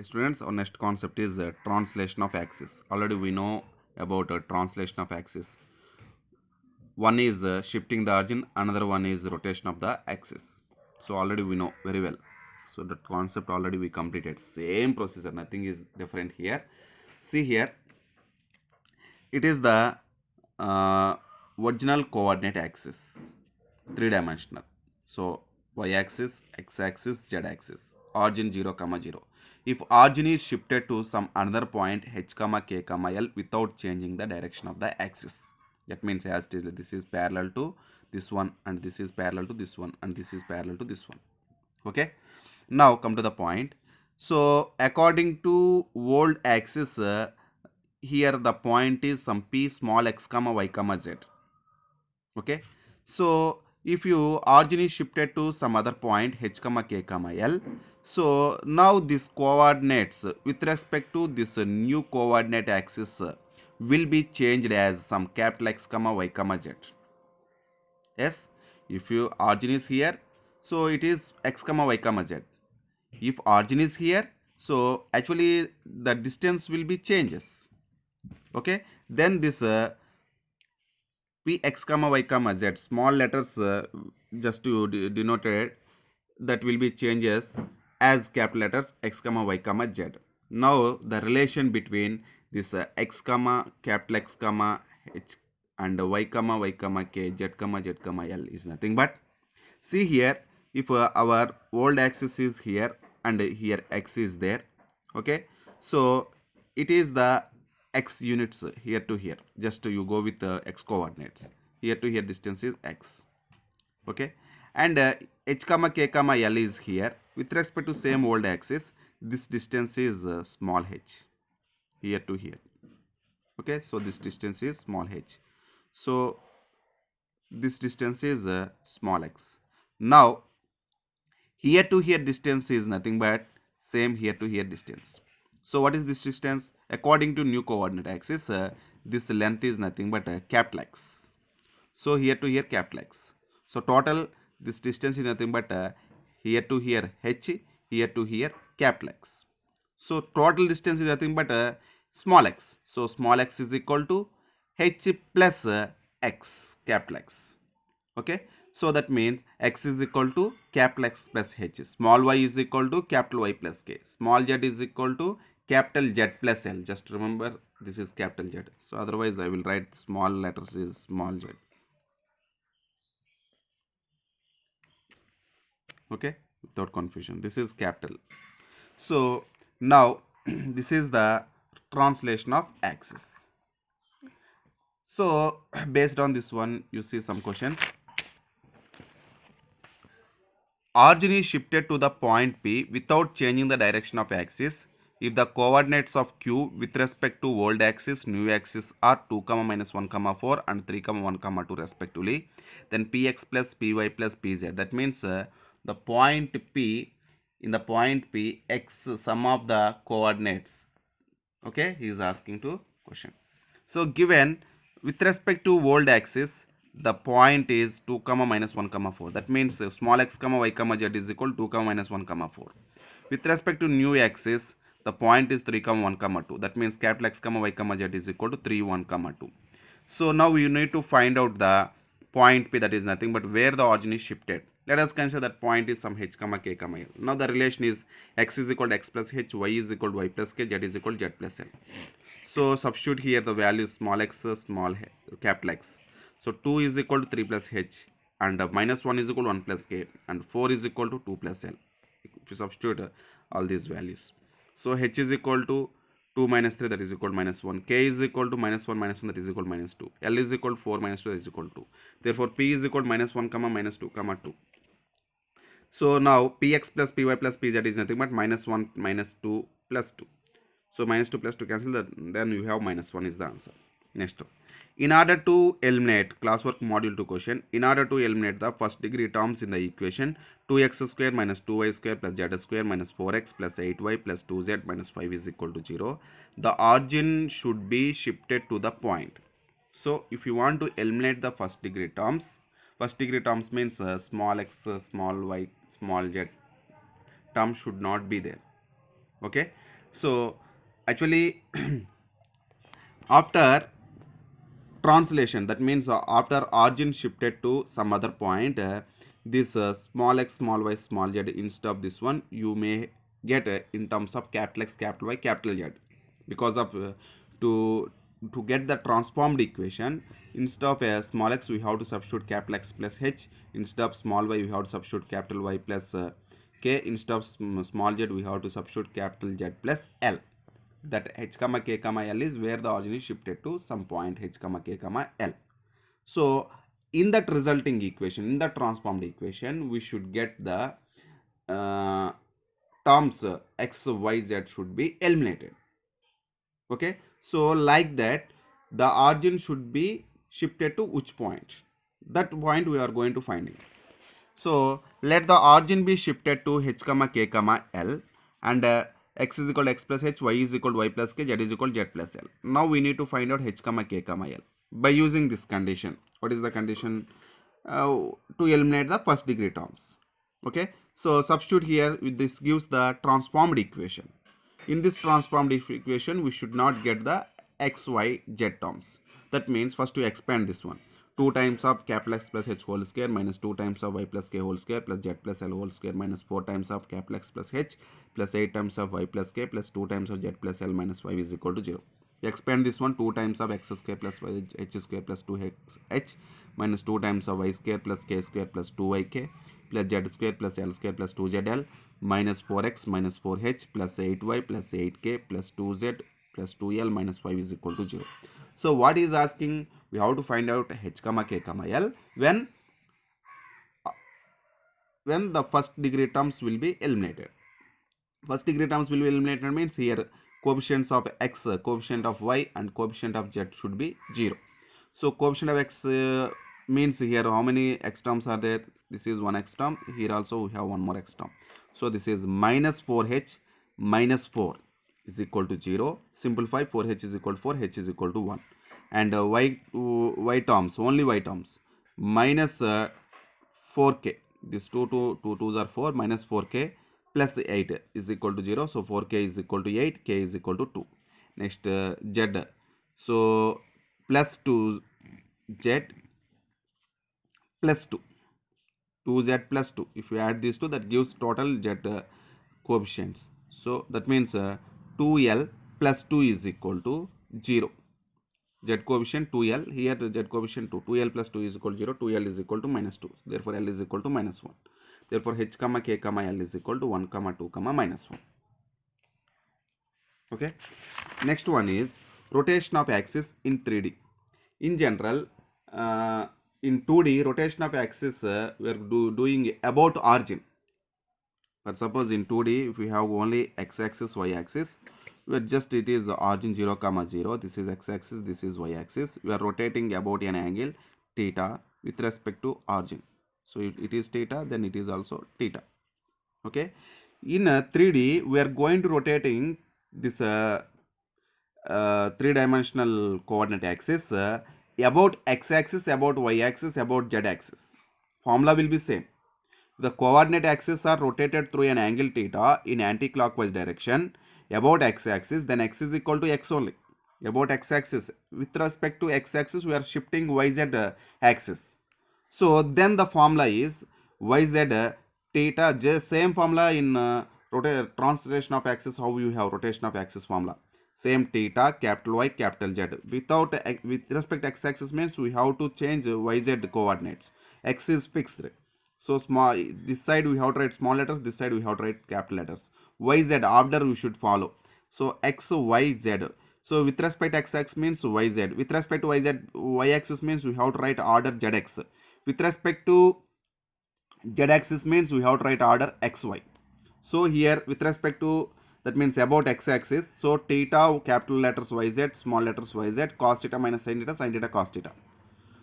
Students, our next concept is translation of axis. Already we know about translation of axis. One is shifting the origin, another one is rotation of the axis. So already we know very well. So that concept already we completed. Same procedure, nothing is different here. See here, it is the original coordinate axis, three-dimensional. So y-axis, x-axis, z-axis, origin 0, comma 0. If origin is shifted to some another point h, comma k, comma l without changing the direction of the axis, that means as it is, this is parallel to this one, and this is parallel to this one, and this is parallel to this one. Okay. Now come to the point. So according to old axis, here the point is some p small x comma y comma z. Okay. So if you origin is shifted to some other point h comma k comma l, so now this coordinates with respect to this new coordinate axis will be changed as some capital X comma y comma z. Yes, if your origin is here, so it is x comma y comma z. If origin is here, so actually the distance will be changes. Okay, then this px comma y comma z small letters just to denote it, that will be changes as capital letters x comma y comma z. Now the relation between this x comma capital X comma h and y comma k z comma l is nothing but, see here, if our old axis is here and here x is there. Okay, so it is the x units here to here, just you go with the x coordinates, here to here distance is x. Okay, and h comma k comma l is here with respect to same old axis, this distance is small h, here to here. Okay, so this distance is small h, so this distance is small x. Now here to here distance is nothing but same here to here distance. So what is this distance? According to new coordinate axis, this length is nothing but capital X. So here to here capital X. So total this distance is nothing but here to here h, here to here capital X. So total distance is nothing but small x. So small x is equal to h plus x, capital X. Okay, so that means x is equal to capital X plus h, small y is equal to capital Y plus k, small z is equal to capital Z plus L. Just remember this is capital Z, so otherwise I will write small letters is small z. Okay, without confusion, this is capital. So now this is the translation of axis. So based on this one, you see some questions. Origin is shifted to the point P without changing the direction of axis if the coordinates of Q with respect to old axis, new axis are 2, minus 1, 4 and 3, 1, 2 respectively, then Px plus Py plus Pz. That means the point P, in the point P, x sum of the coordinates. Okay, he is asking to question. So given with respect to old axis, the point is 2, minus 1, 4. That means small x, y, z is equal to 2, minus 1, 4. With respect to new axis, the point is 3, 1, 2. That means capital X, y, z is equal to 3, 1, 2. So now you need to find out the point P, that is nothing but where the origin is shifted. Let us consider that point is some h, k, l. Now the relation is x is equal to x plus h, y is equal to y plus k, z is equal to z plus l. So substitute here the value is small x, small capital X. So 2 is equal to 3 plus h, and minus 1 is equal to 1 plus k, and 4 is equal to 2 plus l. If you substitute all these values, so h is equal to 2 minus 3, that is equal to minus 1, k is equal to minus 1 minus 1, that is equal to minus 2, l is equal to 4 minus 2, that is equal to 2. Therefore p is equal to minus 1 comma minus 2 comma 2. So now px plus py plus pz is nothing but minus 1 minus 2 plus 2. So minus 2 plus 2 cancel that, then you have minus 1 is the answer. Next, in order to eliminate classwork module 2 question, in order to eliminate the first degree terms in the equation 2x square minus 2y square plus z square minus 4x plus 8y plus 2z minus 5 is equal to 0, the origin should be shifted to the point. So if you want to eliminate the first degree terms means small x, small y, small z term should not be there. Okay, So actually after translation, that means after origin shifted to some other point, this small x small y small z, instead of this one you may get in terms of capital X capital Y capital Z, because of to to get the transformed equation, instead of small x we have to substitute capital X plus h, instead of small y we have to substitute capital Y plus k, instead of small z we have to substitute capital Z plus L. That h comma k comma L is where the origin is shifted to some point h comma k comma L. So in that resulting equation, in the transformed equation, we should get the terms x y z should be eliminated. Okay, so like that the origin should be shifted to which point? That point we are going to find it. So let the origin be shifted to h comma k comma L, and x is equal to x plus h, y is equal to y plus k, z is equal to z plus L. Now we need to find out h comma k comma L by using this condition. What is the condition? To eliminate the first degree terms. Okay, so substitute here with this gives the transformed equation. In this transformed equation we should not get the x, y, z terms. That means first to expand this one. 2 times of capital X plus h whole square minus 2 times of y plus k whole square plus z plus L whole square minus 4 times of capital X plus h plus 8 times of y plus k plus 2 times of z plus L minus y is equal to 0. Expand this one. 2 times of x square plus y h square plus 2h minus 2 times of y square plus k square plus 2yk plus z square plus L square plus 2zl minus 4x minus 4h plus 8y plus 8k plus 2z plus 2l minus 5 is equal to 0. So what is asking? We have to find out h comma k comma L when the first degree terms will be eliminated. First degree terms will be eliminated means here coefficients of x, coefficient of y and coefficient of z should be 0. So coefficient of x means here how many x terms are there? This is one x term. Here also we have one more x term. So this is minus 4h minus 4 is equal to 0. Simplify. 4h is equal to 4, h is equal to 1. And y terms, only y terms, minus 4k. This 2 2's are 4 minus 4k plus 8 is equal to 0. So 4k is equal to 8, k is equal to 2. Next z. So plus 2z plus 2. 2z plus 2. If you add these two, that gives total z coefficients. So that means 2l plus 2 is equal to 0. Z coefficient 2l, here the z coefficient 2, 2l plus 2 is equal to 0, 2l is equal to minus 2, therefore L is equal to minus 1. Therefore h comma k comma L is equal to 1 comma 2 comma minus 1. Okay, next one is rotation of axis in 3D. In general, in 2D rotation of axis we are doing about origin. But suppose in 2D if we have only x-axis, y-axis, where just it is origin 0 comma 0, this is x-axis, this is y-axis, we are rotating about an angle theta with respect to origin. So if it is theta, then it is also theta. Okay, in 3D we are going to rotating this three-dimensional coordinate axis about x-axis, about y-axis, about z-axis. Formula will be same. The coordinate axes are rotated through an angle theta in anti-clockwise direction about x-axis, then x is equal to x only. About x-axis, with respect to x-axis we are shifting yz axis. So then the formula is yz theta, same formula in translation of axis, how you have rotation of axis formula. Same theta, capital Y, capital Z. Without with respect to x-axis means we have to change yz coordinates. X is fixed. So small, this side we have to write small letters, this side we have to write capital letters. YZ order we should follow. So x, y, z. So with respect to x-axis means yz. With respect to yz, y-axis means we have to write order zx. With respect to z-axis means we have to write order xy. So here with respect to, that means about x-axis, so theta capital letters yz, small letters yz, cos theta minus sin theta cos theta.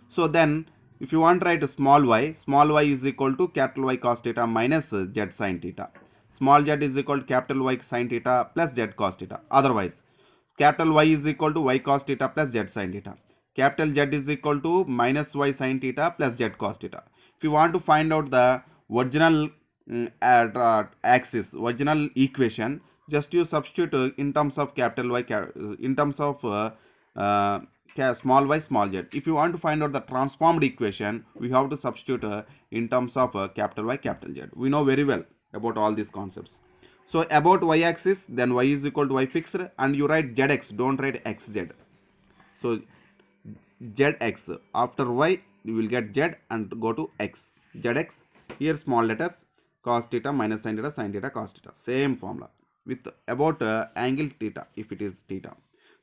So then if you want to write small y is equal to capital Y cos theta minus z sin theta. Small z is equal to capital Y sin theta plus z cos theta. Otherwise, capital Y is equal to y cos theta plus z sin theta. Capital Z is equal to minus y sin theta plus z cos theta. If you want to find out the original axis, original equation, just you substitute in terms of capital Y, in terms of uh, small y, small z. If you want to find out the transformed equation, we have to substitute in terms of capital Y, capital Z. We know very well about all these concepts. So about y axis, then y is equal to y fixed, and you write zx, don't write xz. So zx, after y you will get z and go to x, zx. Here small letters, cos theta minus sin theta cos theta, same formula with about angle theta if it is theta.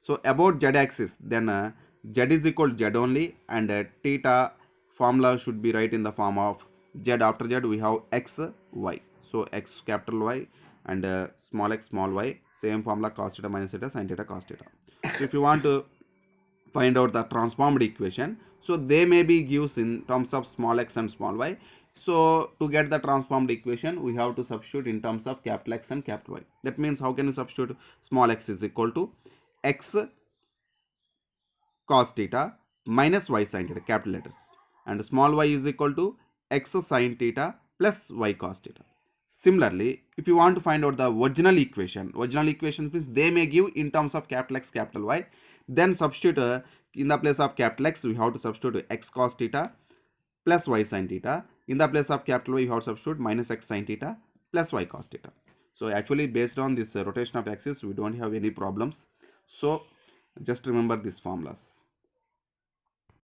So about z axis, then z is equal to z only, and theta formula should be right in the form of z. After z we have x y, so x capital Y and small x small y, same formula cos theta minus theta sin theta cos theta. So if you want to find out the transformed equation, so they may be gives in terms of small x and small y. So to get the transformed equation, we have to substitute in terms of capital X and capital Y. That means how can you substitute? Small x is equal to x cos theta minus y sin theta, capital letters, and small y is equal to x sin theta plus y cos theta. Similarly, if you want to find out the original equation means they may give in terms of capital X, capital Y. Then substitute in the place of capital X, we have to substitute x cos theta plus y sin theta. In the place of capital Y, we have to substitute minus x sin theta plus y cos theta. So actually, based on this rotation of axis, we don't have any problems. So just remember these formulas.